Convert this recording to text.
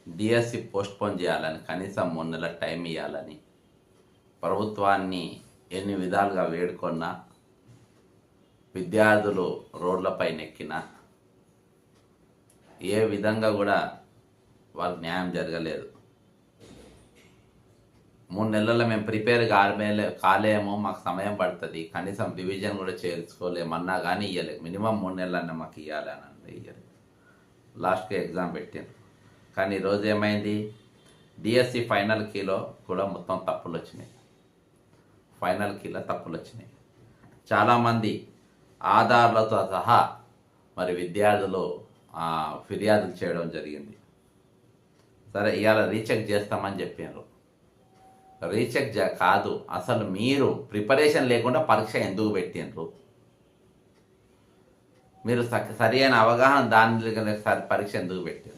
DSC postpone చేయాలని, కనీసం 3 నెలల టైం ఇవ్వాలని ప్రభుత్వాన్ని ఎన్ని విధాలుగా వేడుకొన్నా, విద్యార్థులు రోడ్లపై నెక్కినా ఏ విధంగా కూడా వాళ్ళకి న్యాయం జరగలేదు. 3 నెలల్లో మేము ప్రిపేర్ కాలేమో, మాకు సమయం పడుతుంది, కనీసం రివిజన్ కూడా చేర్చుకోలేమన్నా కానీ ఇవ్వలేదు. మినిమం 3 నెలలన్నా మాకు ఇవ్వాలి అని అంటే ఇవ్వలేదు. లాస్ట్కి ఎగ్జామ్ పెట్టాను. కానీ ఈరోజు ఏమైంది, డిఎస్సి ఫైనల్ కీలో కూడా మొత్తం తప్పులు వచ్చినాయి. ఫైనల్ కీలో తప్పులు వచ్చినాయి. చాలామంది ఆధారాలతో సహా మరి విద్యార్థులు ఫిర్యాదులు చేయడం జరిగింది. సరే, ఇవాళ రీచెక్ చేస్తామని చెప్పారు. రీచెక్ కాదు, అసలు మీరు ప్రిపరేషన్ లేకుండా పరీక్ష ఎందుకు పెట్టిండ్రు? మీరు సరి అయిన అవగాహన దాని పరీక్ష ఎందుకు పెట్టారు?